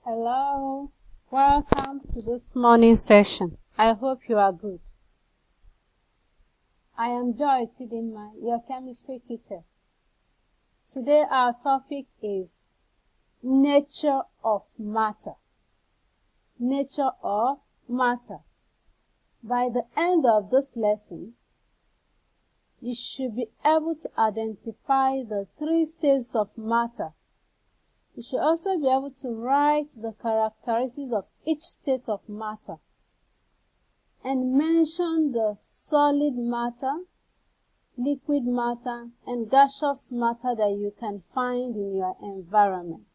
Hello, welcome to this morning session. I hope you are good. I am Joy Chidinma, your chemistry teacher. Today our topic is nature of matter. Nature of matter. By the end of this lesson, you should be able to identify the 3 states of matter. You should also be able to write the characteristics of each state of matter and mention the solid matter, liquid matter, and gaseous matter that you can find in your environment.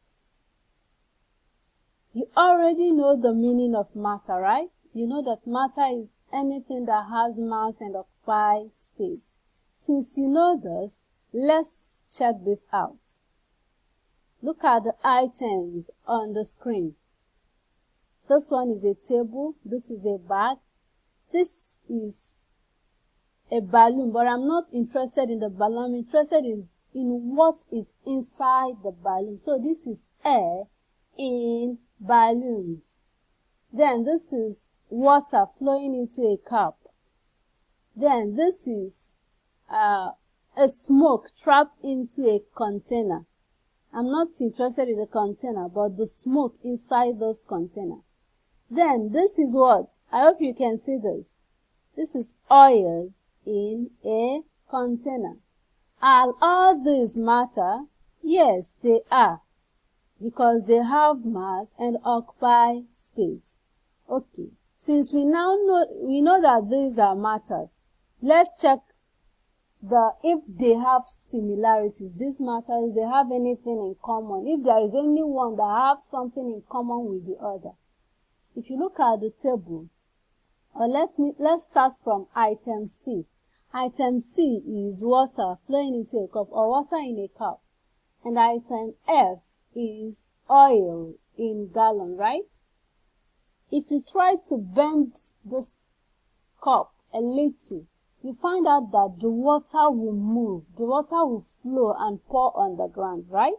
You already know the meaning of matter, right? You know that matter is anything that has mass and occupies space. Since you know this, let's check this out. Look at the items on the screen. This one is a table. This is a bag. This is a balloon, but I'm not interested in the balloon. I'm interested in what is inside the balloon. So this is air in balloons. Then this is water flowing into a cup. Then this is a smoke trapped into a container. I'm not interested in the container, but the smoke inside this container. Then this is what? I hope you can see this. This is oil in a container. Are all these matter? Yes, they are, because they have mass and occupy space. Okay, since we know that these are matters, let's check if they have similarities. These matters, they have anything in common. If there is any one that have something in common with the other. If you look at the table, let's start from item C. Item C is water flowing into a cup or water in a cup. And item F is oil in gallon, right? If you try to bend this cup a little, you find out that the water will move, the water will flow and pour on the ground, right?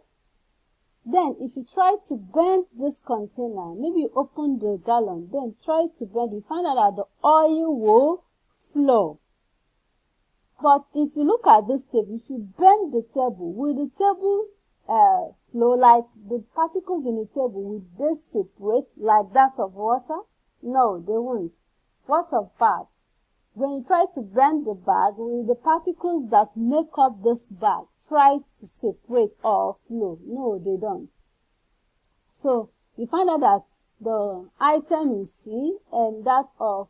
Then if you try to bend this container, maybe you open the gallon, then try to bend, you find out that the oil will flow. But if you look at this table, if you bend the table, will the table flow? Like the particles in the table, will they separate like that of water? No, they won't. What of bag? When you try to bend the bag, will the particles that make up this bag try to separate or flow? No, they don't. So, you find out that the item in C and that of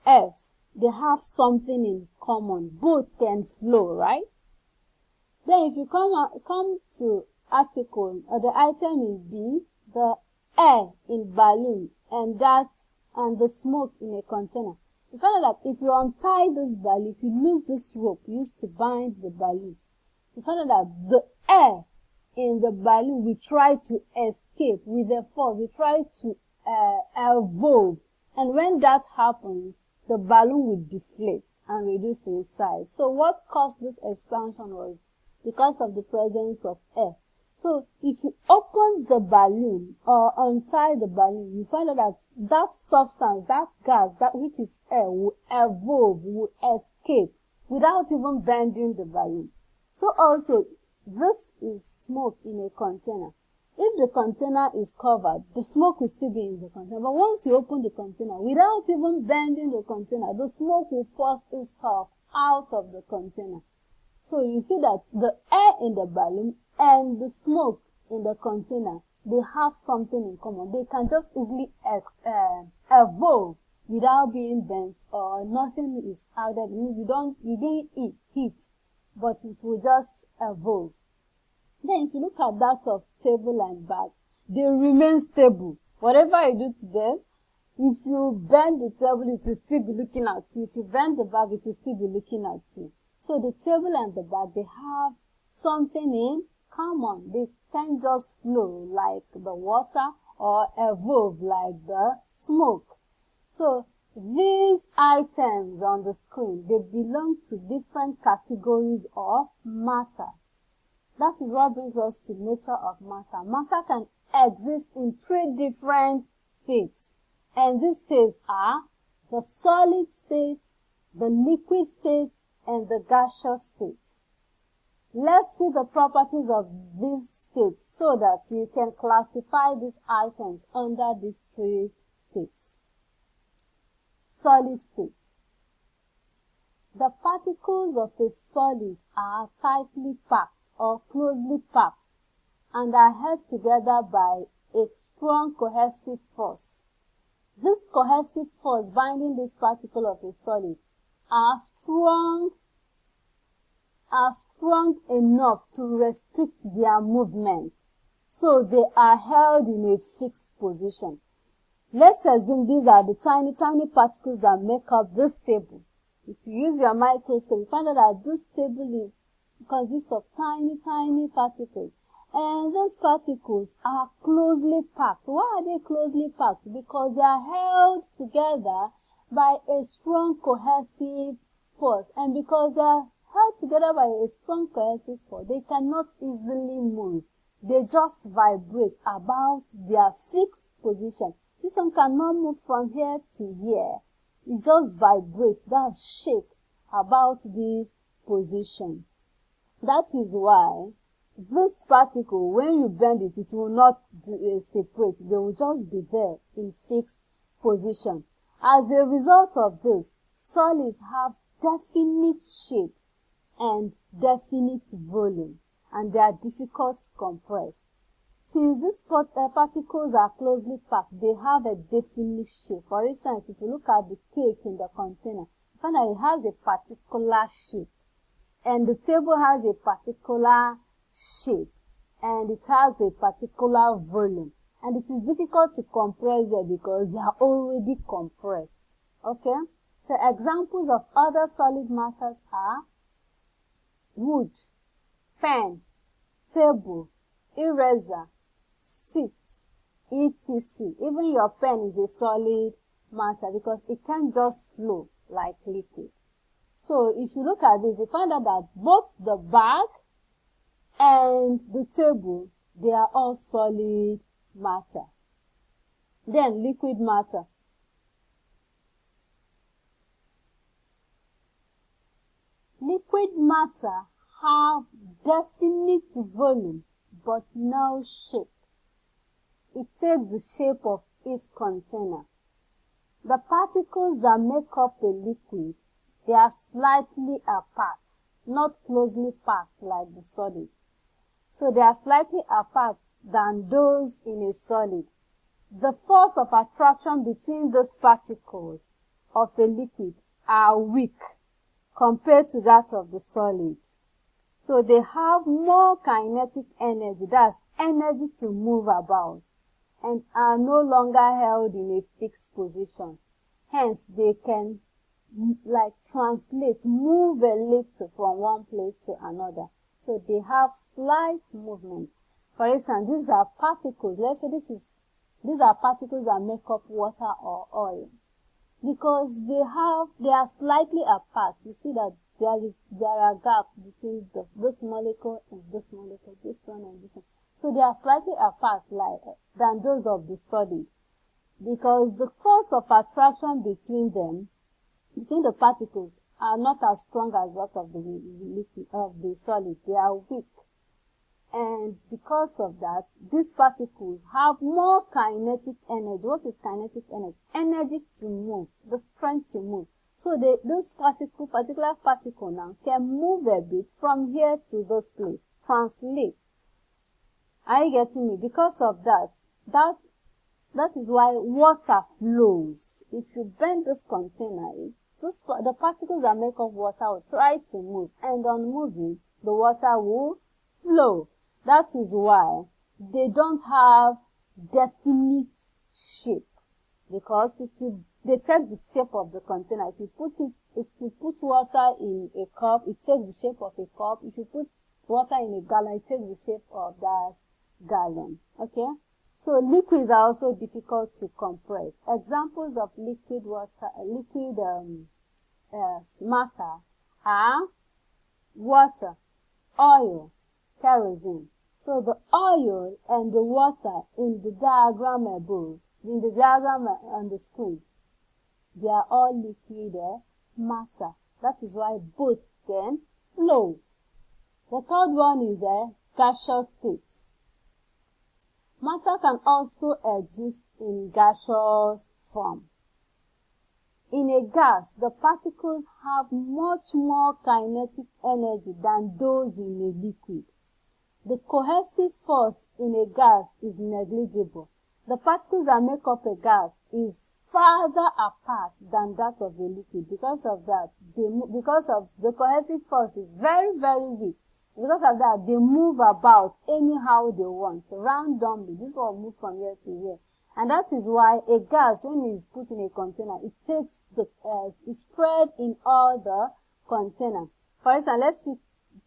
F, they have something in common. Both can flow, right? Then if you come to article, or the item in B, the air in balloon and the smoke in a container. You find out that if you untie this balloon, if you lose this rope used to bind the balloon, you find out that the air in the balloon will try to escape with the force, will try to evolve. And when that happens, the balloon will deflate and reduce in size. So what caused this expansion was because of the presence of air. So if you open the balloon or untie the balloon, you find out that substance, that gas, that which is air, will evolve, will escape without even bending the balloon. So also, this is smoke in a container. If the container is covered, the smoke will still be in the container. But once you open the container, without even bending the container, the smoke will force itself out of the container. So you see that the air in the balloon and the smoke in the container, they have something in common. They can just easily evolve without being bent, or nothing is added. You didn't heat, but it will just evolve. Then if you look at that of table and bag, they remain stable. Whatever you do to them, if you bend the table, it will still be looking at you. If you bend the bag, it will still be looking at you. So the table and the bag, they have something in common. They can just flow like the water or evolve like the smoke. So these items on the screen, they belong to different categories of matter. That is what brings us to nature of matter. Matter can exist in three different states. And these states are the solid state, the liquid state, and the gaseous state. Let's see the properties of these states so that you can classify these items under these three states. Solid state. The particles of a solid are tightly packed or closely packed and are held together by a strong cohesive force. This cohesive force binding this particle of a solid are strong enough to restrict their movement, so they are held in a fixed position. Let's assume these are the tiny particles that make up this table. If you use your microscope, you find out that this table consists of tiny particles. And those particles are closely packed. Why are they closely packed? Because they are held together by a strong cohesive force. And because they are held together by a strong cohesive force, they cannot easily move. They just vibrate about their fixed position. This one cannot move from here to here. It just vibrates, that shake about this position. That is why this particle, when you bend it, it will not separate. They will just be there in fixed position. As a result of this, solids have definite shape and definite volume, and they are difficult to compress. Since these particles are closely packed, they have a definite shape. For instance, if you look at the cake in the container, you find that it has a particular shape, and the table has a particular shape, and it has a particular volume, and it is difficult to compress them because they are already compressed. Okay? So examples of other solid matters are wood, pen, table, eraser, seats, etc. Even your pen is a solid matter because it can't just flow like liquid. So if you look at this, you find out that both the bag and the table, they are all solid matter. Then liquid matter. Liquid matter have definite volume but no shape. It takes the shape of its container. The particles that make up a liquid, they are slightly apart, not closely packed like the solid. So they are slightly apart than those in a solid. The force of attraction between those particles of a liquid are weak compared to that of the solid. So they have more kinetic energy, that's energy to move about, and are no longer held in a fixed position. Hence, they can translate, move a little from one place to another. So they have slight movement. For instance, these are particles. Let's say these are particles that make up water or oil. Because they are slightly apart. You see that there are gaps between this molecule and this molecule, this one and this one. So they are slightly apart than those of the solid. Because the force of attraction between the particles, are not as strong as that of the solid. They are weak. And because of that, these particles have more kinetic energy. What is kinetic energy? Energy to move, the strength to move. So this particular particle now can move a bit from here to this place, translate. Are you getting me? Because of that is why water flows. If you bend this container, the particles that make up water will try to move, and on moving, the water will flow. That is why they don't have definite shape. Because they take the shape of the container. If you put water in a cup, it takes the shape of a cup. If you put water in a gallon, it takes the shape of that gallon. Okay? So liquids are also difficult to compress. Examples of liquid matter are water, oil, kerosene, So the oil and the water in the diagram above, in the diagram on the screen, they are all liquid matter. That is why both can flow. The third one is a gaseous state. Matter can also exist in gaseous form. In a gas, the particles have much more kinetic energy than those in a liquid. The cohesive force in a gas is negligible. The particles that make up a gas is farther apart than that of a liquid. Because of that, because of the cohesive force is very, very weak. Because of that, they move about anyhow they want, randomly. This will move from here to here. And that is why a gas, when it is put in a container, it takes the, it's spread in all the container. For instance, let's see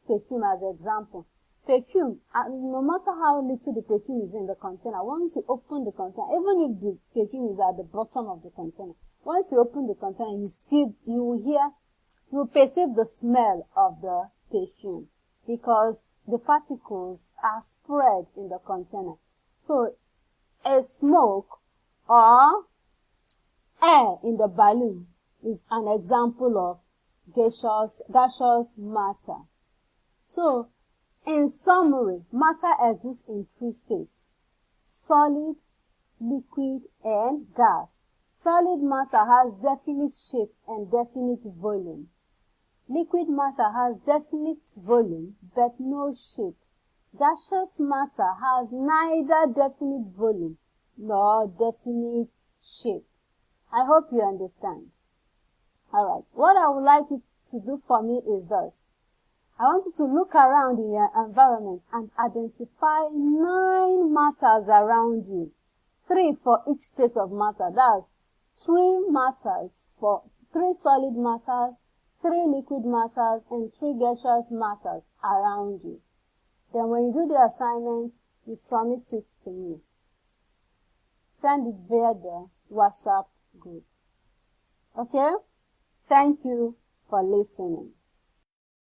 perfume as an example. Perfume, no matter how little the perfume is in the container, once you open the container, even if the perfume is at the bottom of the container, once you open the container, you will perceive the smell of the perfume because the particles are spread in the container. So, a smoke or air in the balloon is an example of gaseous matter. So, in summary, matter exists in three states: solid, liquid, and gas. Solid matter has definite shape and definite volume. Liquid matter has definite volume but no shape. Gaseous matter has neither definite volume nor definite shape. I hope you understand. Alright, what I would like you to do for me is this. I want you to look around in your environment and identify 9 matters around you. 3 for each state of matter. That's 3 matters for 3 solid matters, 3 liquid matters, and 3 gaseous matters around you. Then when you do the assignment, you submit it to me. Send it via the WhatsApp group. Okay? Thank you for listening.